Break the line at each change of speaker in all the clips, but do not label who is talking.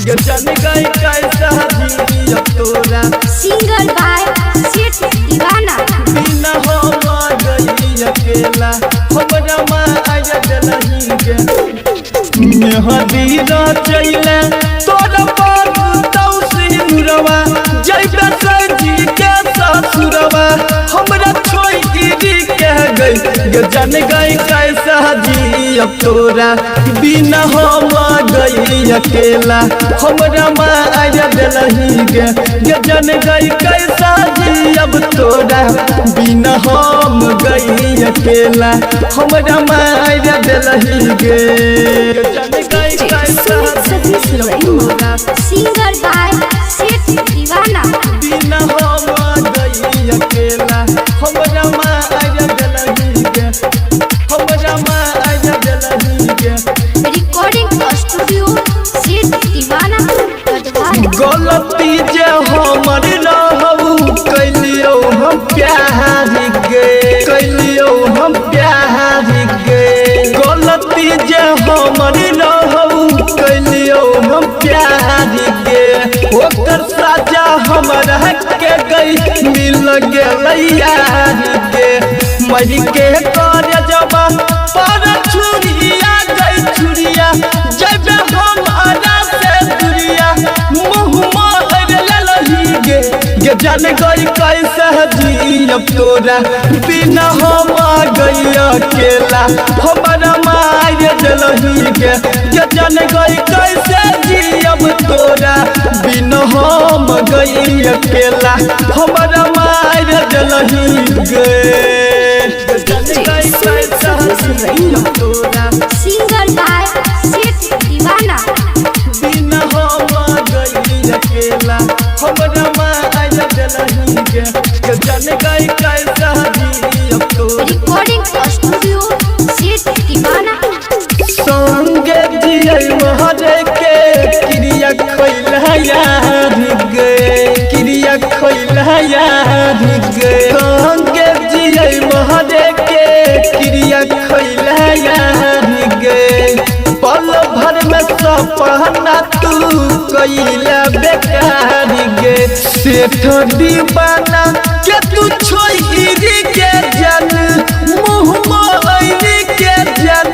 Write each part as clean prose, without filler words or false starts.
ये जान गई कैसा जी अब तोरा
सिंगर बाय सेठ दीवाना
बिना हम गई अकेला हमरा माया जलही के मेहदी रचैला तोरा पर तौसीनुरवा जइबे सजी के ससुरवा हमरा छोड़ी के गई ये जान गई कैसा जी अब तोरा बिना हम गई अकेला हमरा माया जलही गे ये जान गई कैसा जी अब तोरा बिना हम गई अकेला हमरा माया जलही गे ये जान गई कैसा जी अब तोरा
सिंगर बाय सेठ दीवाना
बिना हम गई अकेला हमरा माया जलही गे हमरा माया जलही गे
रिकॉर्डिंग स्टूडियो सेठ दीवाना गदवार
गलती जे हमर रहू कैलियो हम प्यार गे कैलियो हम प्यार गे गलती जे हमर रहू कैलियो हम प्यार गे ओकर साजा हमरा के गई मिल गेलै यार गे मर के कर जबा पर छुरिया गई छुरिया जब हम आना से दुरिया मुँह मार ललही गे ये जान गई कैसा जी अब तोरा बिना हम गई अकेला हमरा मार जलही गे ये जान गई कैसे जी अब तोरा बिना हम गई अकेला हमरा मार जलही गे ये जान गई कैसा जी अब तोरा
सिंगर बाय सेठ दीवाना
बिना हम गई अकेला हमरा माया जलही गे ये जान गई कैसा जी अब तोरा
रिकॉर्डिंग स्टूडियो सेठ दीवाना
संगे जियै महरे के क्रिया खैला यार गे क्रिया खैला यार गे संगे जियै महरे के क्रिया खैला यार गे पल भर में सपना तू कैला बेकार गे सेठ दीवाना के तू छोड़ी के जन मुँह मोरी के जन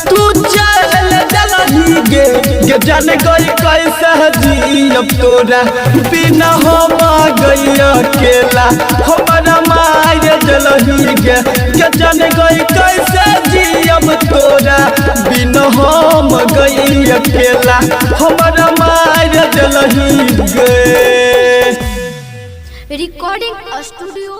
तू चल जलही गे ये जान गई कैसा जी अब तोरा बिना हम गई अकेला हमरा माया जलही गे ये जान गई कैसे जी अब तोरा बिना हम गई अकेला हमरा माया जलही गे
रिकॉर्डिंग स्टूडियो